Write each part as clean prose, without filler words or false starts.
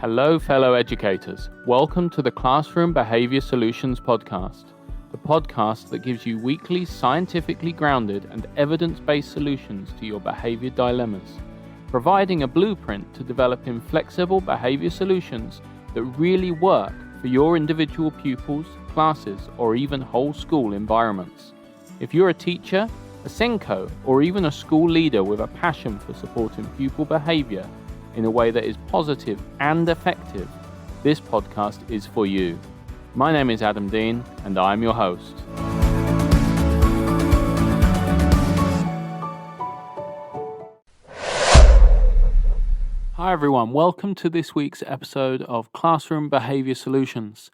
Hello, fellow educators. Welcome to the Classroom Behaviour Solutions podcast, the podcast that gives you weekly scientifically grounded and evidence-based solutions to your behaviour dilemmas, providing a blueprint to developing flexible behaviour solutions that really work for your individual pupils, classes, or even whole school environments. If you're a teacher, a Senko, or even a school leader with a passion for supporting pupil behaviour in a way that is positive and effective, this podcast is for you. My name is Adam Dean, and I'm your host. Hi everyone, welcome to this week's episode of Classroom Behaviour Solutions.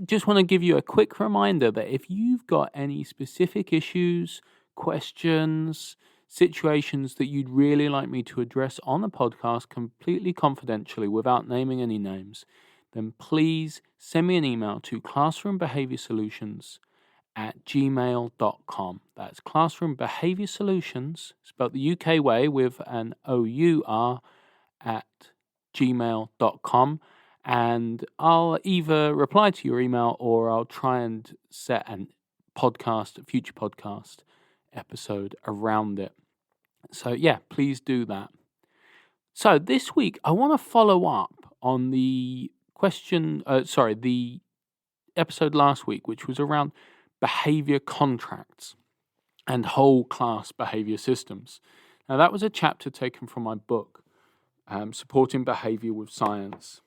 Just want to give you a quick reminder that if you've got any specific issues, questions, situations that you'd really like me to address on the podcast completely confidentially without naming any names, then please send me an email to classroombehaviorsolutions@gmail.com. That's Classroom Behaviour Solutions, spelled the UK way with an OUR, at gmail.com. And I'll either reply to your email or I'll try and set a future podcast episode around it. So yeah, please do that. So this week I want to follow up on the episode last week, which was around behavior contracts and whole class behavior systems. Now that was a chapter taken from my book, Supporting Behavior with Science,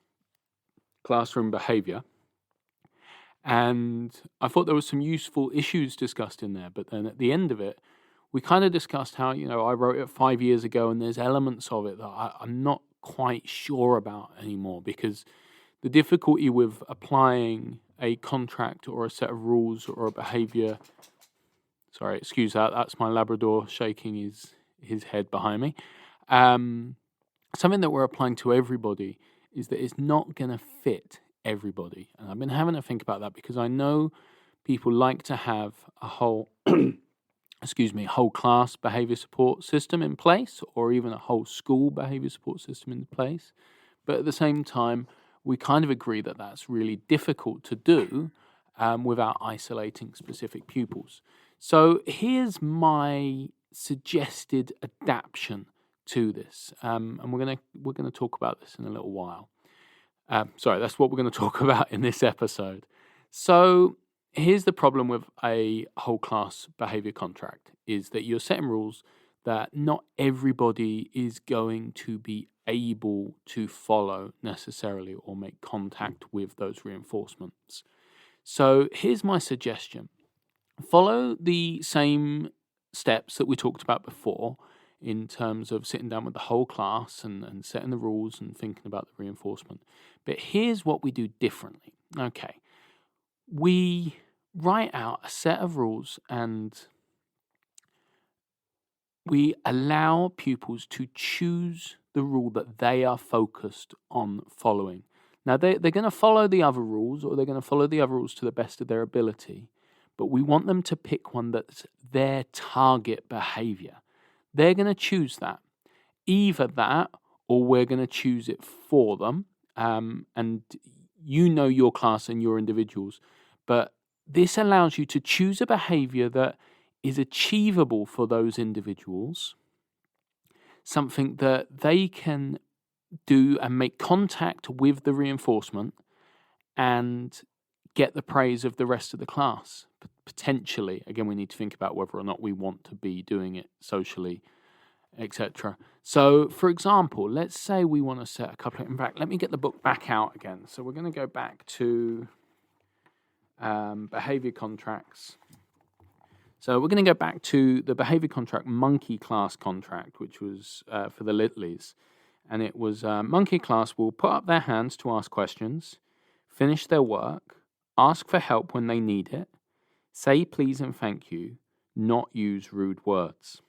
Classroom Behavior. And I thought there was some useful issues discussed in there, but then at the end of it, we kind of discussed how, I wrote it 5 years ago and there's elements of it that I'm not quite sure about anymore, because the difficulty with applying a contract or a set of rules or a behavior, sorry, excuse that, that's my Labrador shaking his head behind me. Something that we're applying to everybody is that it's not going to fit everybody. And I've been having to think about that because I know people like to have a whole class behavior support system in place, or even a whole school behavior support system in place. But at the same time, we kind of agree that that's really difficult to do without isolating specific pupils. So here's my suggested adaptation to this, and we're gonna talk about this in a little while. That's what we're going to talk about in this episode. So here's the problem with a whole class behavior contract, is that you're setting rules that not everybody is going to be able to follow necessarily or make contact with those reinforcements. So here's my suggestion. Follow the same steps that we talked about before in terms of sitting down with the whole class and setting the rules and thinking about the reinforcement. But here's what we do differently. Okay, we write out a set of rules and we allow pupils to choose the rule that they are focused on following. Now, they're going to follow the other rules, or they're going to follow the other rules to the best of their ability, but we want them to pick one that's their target behavior. They're going to choose that. Either that, or we're going to choose it for them. And you know your class and your individuals. But this allows you to choose a behavior that is achievable for those individuals, something that they can do and make contact with the reinforcement and get the praise of the rest of the class. Potentially, again, we need to think about whether or not we want to be doing it socially, etc. So, for example, let's say we want to set a couple of... In fact, let me get the book back out again. So we're going to go back to behavior contracts. So we're going to go back to the behavior contract monkey class contract, which was for the Littleys. And it was monkey class will put up their hands to ask questions, finish their work, ask for help when they need it, say please and thank you, not use rude words.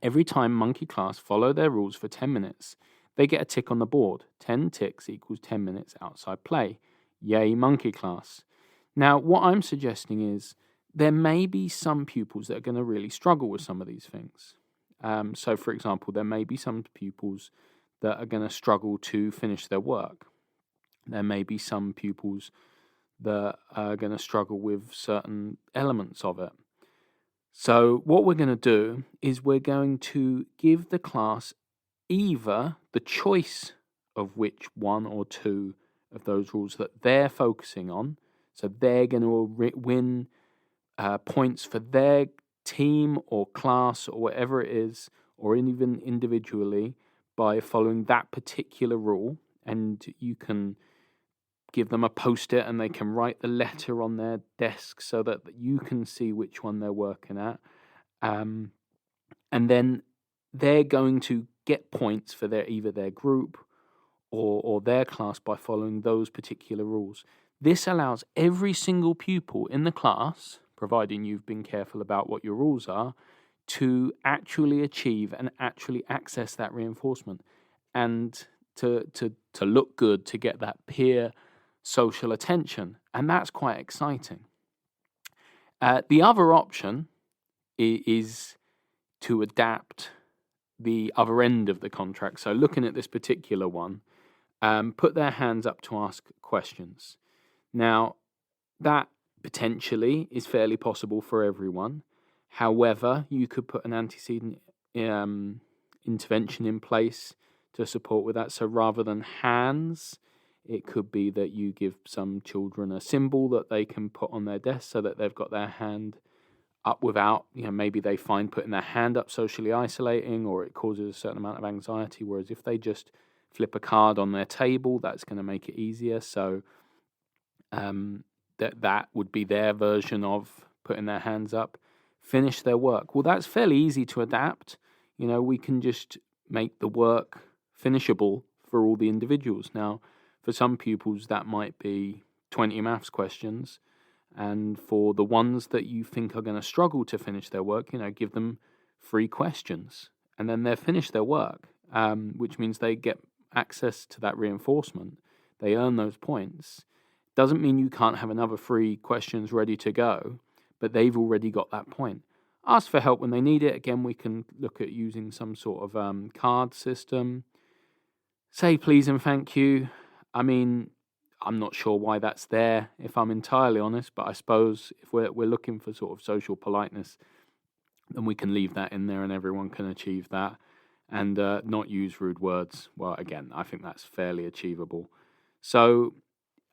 Every time monkey class follow their rules for 10 minutes, they get a tick on the board. 10 ticks equals 10 minutes outside play. Yay, monkey class. Now, what I'm suggesting is there may be some pupils that are going to really struggle with some of these things. So, for example, there may be some pupils that are going to struggle to finish their work. There may be some pupils that are going to struggle with certain elements of it. So what we're going to do is we're going to give the class either the choice of which one or two of those rules that they're focusing on. So they're going to win points for their team or class or whatever it is, or even individually, by following that particular rule. And you can give them a post-it and they can write the letter on their desk so that you can see which one they're working at. And then they're going to get points for either their group or their class by following those particular rules. This allows every single pupil in the class, providing you've been careful about what your rules are, to actually achieve and actually access that reinforcement and to look good, to get that peer social attention. And that's quite exciting. The other option is to adapt the other end of the contract. So looking at this particular one, put their hands up to ask questions. Now, that potentially is fairly possible for everyone. However, you could put an antecedent intervention in place to support with that. So rather than hands, it could be that you give some children a symbol that they can put on their desk so that they've got their hand up without, maybe they find putting their hand up socially isolating, or it causes a certain amount of anxiety. Whereas if they just flip a card on their table, that's going to make it easier. So that would be their version of putting their hands up. Finish their work. Well, that's fairly easy to adapt. We can just make the work finishable for all the individuals. Now, for some pupils, that might be 20 maths questions. And for the ones that you think are going to struggle to finish their work, give them 3 questions. And then they've finished their work, which means they get access to that reinforcement. They earn those points. Doesn't mean you can't have another 3 questions ready to go, but they've already got that point. Ask for help when they need it. Again, we can look at using some sort of card system. Say please and thank you. I mean, I'm not sure why that's there, if I'm entirely honest, but I suppose if we're looking for sort of social politeness, then we can leave that in there and everyone can achieve that, and not use rude words. Well, again, I think that's fairly achievable. So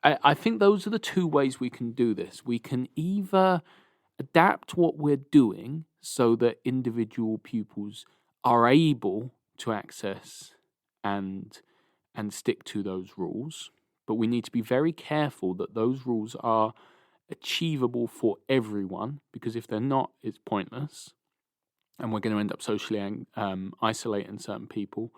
I think those are the 2 ways we can do this. We can either adapt what we're doing so that individual pupils are able to access and stick to those rules. But we need to be very careful that those rules are achievable for everyone, because if they're not, it's pointless. And we're going to end up socially isolating certain people.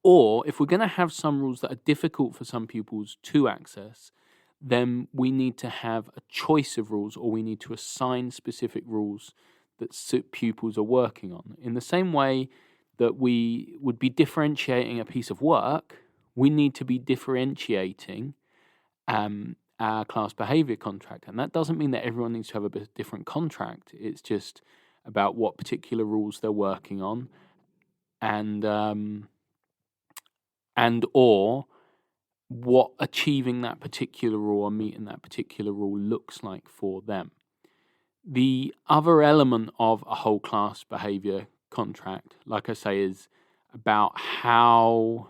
Or if we're going to have some rules that are difficult for some pupils to access, then we need to have a choice of rules, or we need to assign specific rules that pupils are working on. In the same way that we would be differentiating a piece of work, we need to be differentiating our class behaviour contract. And that doesn't mean that everyone needs to have a bit different contract. It's just about what particular rules they're working on and or what achieving that particular rule or meeting that particular rule looks like for them. The other element of a whole class behaviour contract, like I say, is about how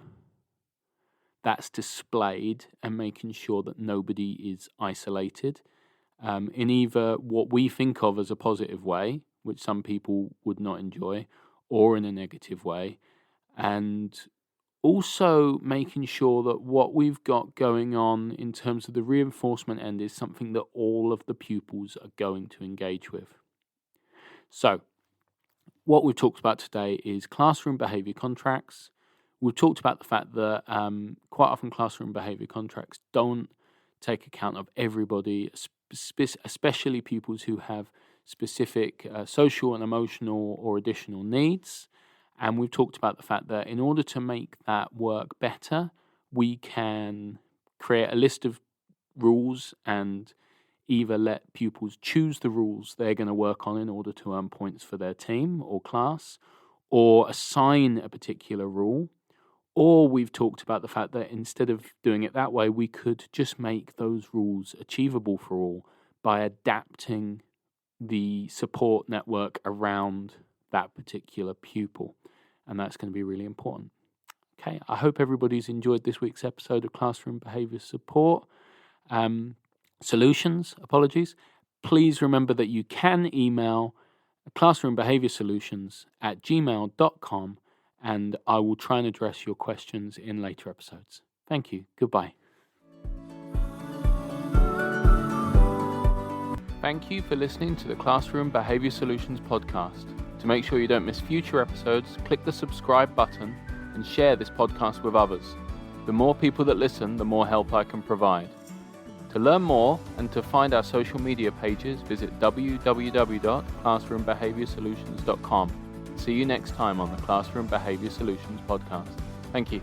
that's displayed and making sure that nobody is isolated in either what we think of as a positive way, which some people would not enjoy, or in a negative way. And also making sure that what we've got going on in terms of the reinforcement end is something that all of the pupils are going to engage with. So, what we've talked about today is classroom behaviour contracts. We've talked about the fact that quite often classroom behaviour contracts don't take account of everybody, especially pupils who have specific social and emotional or additional needs. And we've talked about the fact that in order to make that work better, we can create a list of rules and either let pupils choose the rules they're going to work on in order to earn points for their team or class, or assign a particular rule. Or we've talked about the fact that instead of doing it that way, we could just make those rules achievable for all by adapting the support network around that particular pupil. And that's going to be really important. Okay, I hope everybody's enjoyed this week's episode of Classroom Behaviour Support Solutions. Please remember that you can email classroombehaviorsolutions@gmail.com, and I will try and address your questions in later episodes. Thank you. Goodbye. Thank you for listening to the Classroom Behaviour Solutions podcast. To make sure you don't miss future episodes, click the subscribe button and share this podcast with others. The more people that listen, the more help I can provide. To learn more and to find our social media pages, visit www.classroombehaviorsolutions.com. See you next time on the Classroom Behaviour Solutions podcast. Thank you.